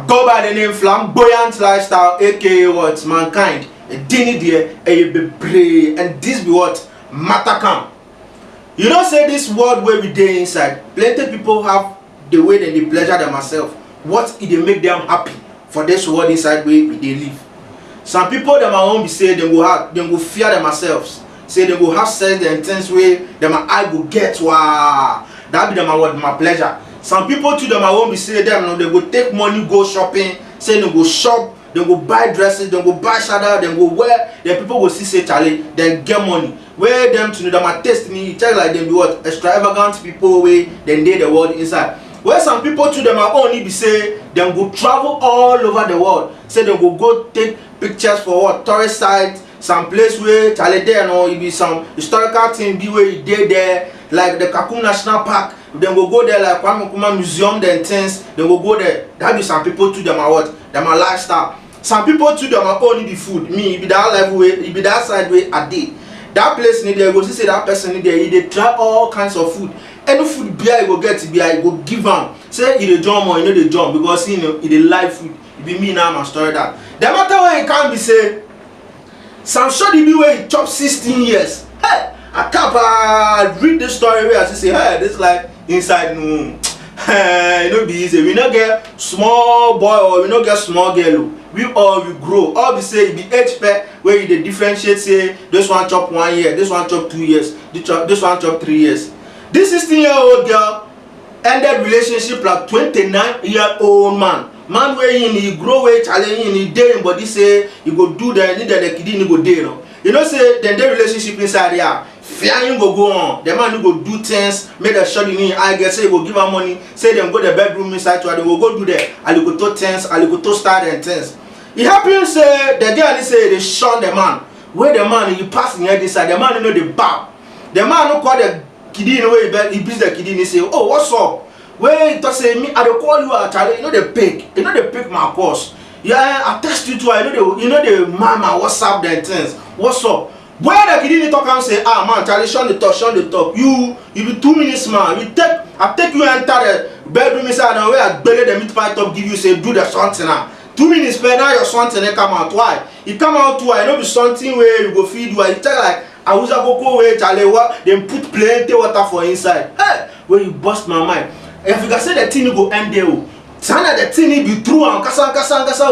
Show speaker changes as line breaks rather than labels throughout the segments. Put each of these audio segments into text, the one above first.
I go by the name Flamboyant Lifestyle, aka what? Mankind. A dinny dear, a be brave, and this be what? Matter come. You don't say this word where we day inside. Plenty people have the way that they pleasure themselves. What if they make them happy for this world inside where they live? Some people them are be say they go fear themselves. Say they go have sex the intense way them I go get wow. That be them what my pleasure. Some people too them are be say them no, they go take money go shopping. Say they go shop, they go buy dresses, they go buy shadow, they go wear. The people go see say Charlie, then get money. Where them to know them are taste me, check like them be what extravagant people way then they the world inside. Where some people too them are only be say them go travel all over the world. Say they go take pictures for what tourist sites. Some place where Charlie there, no, it be some historical thing be where you did there, like the Kakum National Park. Then we'll go there like Kwame Nkrumah Museum, then things. Then we'll go there. That be some people too them are what? Them are lifestyle. Some people too them are only the food. Me, it be that level way, it be that side way I did. That place need there, go see say that person need there. They try all kinds of food. Any food beer you go get to beer, you go give them. Say you the jump or you know the jump because you know it is live food. It be me now my story that. The matter where it can be say. Some shoddy be where he chop 16 years. Hey, I can't read the story where I say, hey, this like inside no. It no be easy. We not get small boy or we not get small girl. We all we grow. All we say it be age pair where you differentiate say this one chop 1 year, this one chop 2 years, this one chop 3 years. This 16-year-old girl ended relationship like 29-year-old man. Man where he grow way challenge in he day body say you go do the need the kid you go day no. You know say then the relationship inside there. Fear you go on. The man you go do things, make the shot in I guess say go give her money, say them go the bedroom inside to her, they will go do there. And you go to things, and you go to start and things. It happens say the girl say they shun the man. Where the man you pass near this side, the man you know the bar. The man who call the kid in the way he beats the kid in he say, oh what's up? Where to say me, I don't call you a child. You know the pig. You know the pig my course. Yeah, I test you too. I know the mama. What's up? Then things. What's up? Where the kid didn't talk and say, ah man, Charlie, shun the talk. You be 2 minutes man. I take you enter the bedroom inside and where I belly the meat pie top give you say do the something now. 2 minutes per now your something they come out. Why? It come out too. I know be something where you go feed you. I tell like I was a go where Charlie what then put plenty water for inside. Hey, where you bust my mind. If you can say the thing you go end there, Sana the thing be true and kasa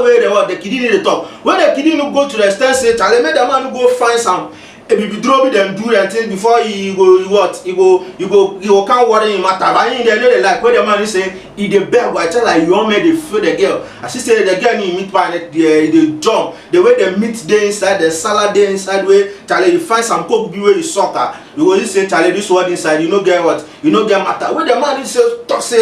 where the kid in the top. When the kid go to the extent say, Charlie, make the man go find some. If you drop it and do the thing before he go what? You go can't worry him matter. But in the like where the man is say, he the beg. I tell like you all made the feel the girl. As she say the girl need meat pie, the jump. The way the meat day inside, the salad day inside way. Charlie, you find some coke be where you soccer. You go say Charlie this word inside. You know get what? You know get matter. Where the man is say talk say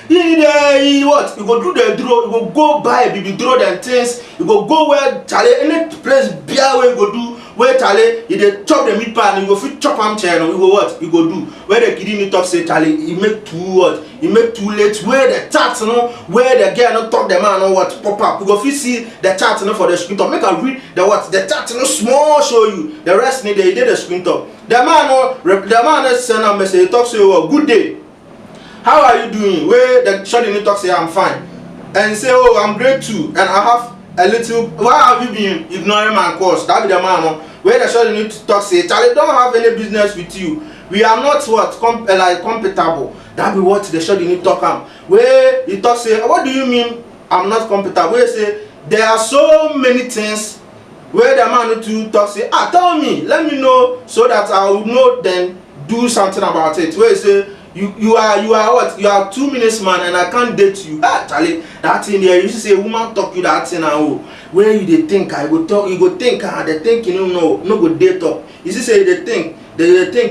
he what? You go do the draw. You go buy baby draw them things. You go where Charlie any place beer where you go do. Where Charlie, you dey chop the meat pie and you go fit chop am chair no, you go what? You go do. Where the kid in talk say Charlie, he make too what? He make too late. Where the chat no, where the girl no talk the man no what pop up. You go fit see the chat no for the screen top. Make I read the what? The chat no small show you. The rest need they did the screen top. The man send a message. He talk say oh good day. How are you doing? Where the shorty no talk say I'm fine. And say oh I'm great too. And I have a little. Why have you been ignoring my course? That be the man. No? Where the shorty need to talk say Charlie don't have any business with you. We are not what like compatible. That be what the shorty need to talk am. Where he talk say what do you mean I'm not compatible? Where say there are so many things. Where the man need to talk say tell me, let me know so that I will know then do something about it. Where he say you are what? You are 2 minutes man and I can't date you. Charlie, that thing there, you say woman talk you that thing now. Where you they think I go talk, you go think they think you know no go date up. You see say they think,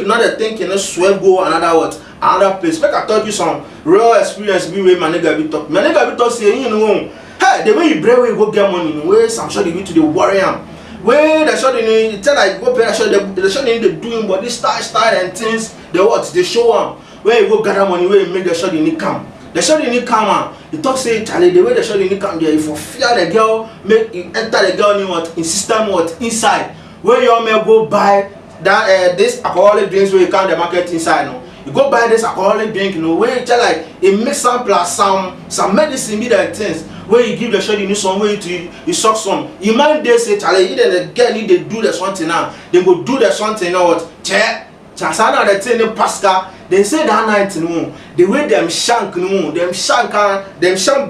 not they think you know swear go another what? Another place. Make I talk you some real experience be where my nigga be talk. My nigga be talk say you know hey the way you brave way you go get money, where some sure they go to the warrior. Where the shot in tell like go pay the shot they doing but this style and things they what they show them. Where you go gather money, where you make the shot in the come. The shot in the come, you talk say Charlie, the way the shot in the come there, if you fear the girl, make you enter the girl in what in system what inside. Where you all may go buy that this alcoholic drinks where you count the market inside no. You go buy this alcoholic drink, you know, where you tell like it mix some plus some medicine be that things. where you give the shorty new some way to you suck some. You mind they say Charlie, you the girl need to do the something now. They go do the something now what? Check. Chasana the thing in Pascal. They say that night no, the way them shank no, them shank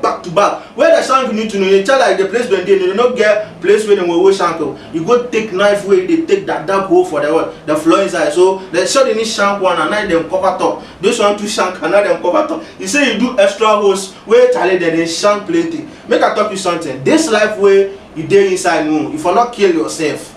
back to back. Where the shank need to know, you tell like the place when they not get place where they will shank. You go take knife where they take that dark hole for the floor inside. So they show they need shank one and now them cover top. Those one to shank and now them cover top. You say you do extra holes where Charlie they shank plenty. Make I talk you something. This life where you dey inside no, if you not kill yourself,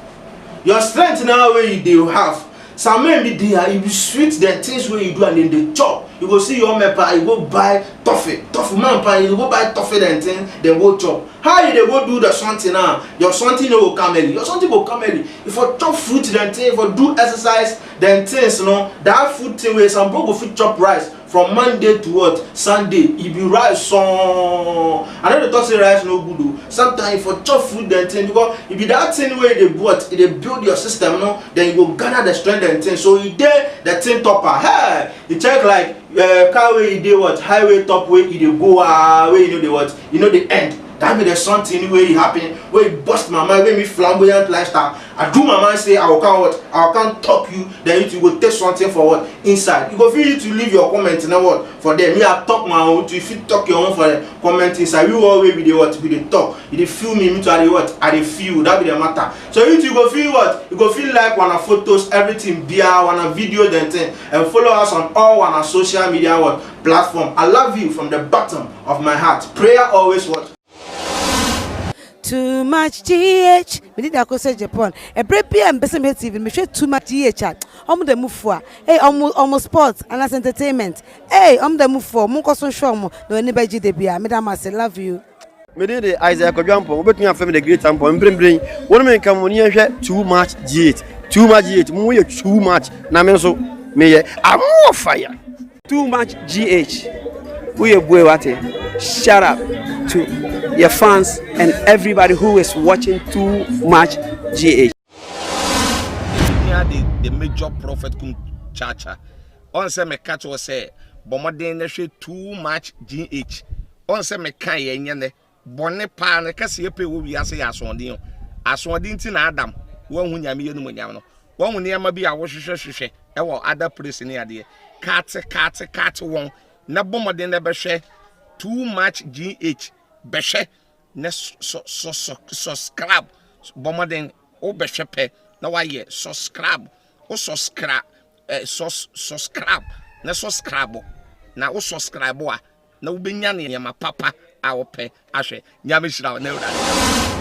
your strength now where you do have. Some men be there, you be sweet the things where you do and then they chop. You go see your member, you go buy toffee man pie, you go buy toffee and thing, then go chop. How you they go do the something now? Your something will come early. Your something will come early. If you chop fruit then thing, if you do exercise then things, you know, that food thing where some people fit chop rice from Monday to what? Sunday. If you rice so I know the talk say rice no good though. Sometimes if you chop food then thing, because if you that thing where they bought, they build your system, no, then you go gather the strength and thing. So you did the thing topper. Hey, you check like car where you did what? Highway top where you go where you know the what? You know the end. That be the something where it happen, where it bust my mind, where me flamboyant lifestyle. I do my mind say I will can't what? I can't talk you, then you go take something for what? Inside. You go feel you to leave your comment in what? For them. Me I talk my own, if you talk your own for the comment inside. We always be the what? Be the talk. You feel me to the what? I feel. That be the matter. So you go feel what? You go feel like one of photos, everything beer, one of video then thing. And follow us on all one of social media what platform. I love you from the bottom of my heart. Prayer always what?
Too much GH. We did that say Japan. A break PM Besame TV. Me share too much GH. The move for. Hey, almost sports and as entertainment. Hey, the move for. Munko so show mo. No anybody de bia. Madam I say love you.
Me did the Isaac Ojampo. We between family the great tampo. Bring. One man come on here too much GH. Too much GH. Mo too much. Na me so me I'm more fire.
Too much GH. We a boy what? Shout out to your fans and everybody who is watching Too Much GH.
The major prophet kun chacha. On say me catch was say, bomoden na hwe Too Much GH. On say me kan ye nyane, bone pa na kase ye pe wo wi ase ya asondin. Asondin ti na Adam, wo hu nyame ye no nyam no. Wo hu ne ma bi a wo hwehwehwehwe e wo other place ne ade. Kat won na bomoden na be hwe Too Much GH. Beshe ne subscribe bomoden o beshe pe na wa ye subscribe o subscribe subscribe na subscribe na o subscribe a na wo benya ne ma papa a wo pe ahwe nyame hira na ura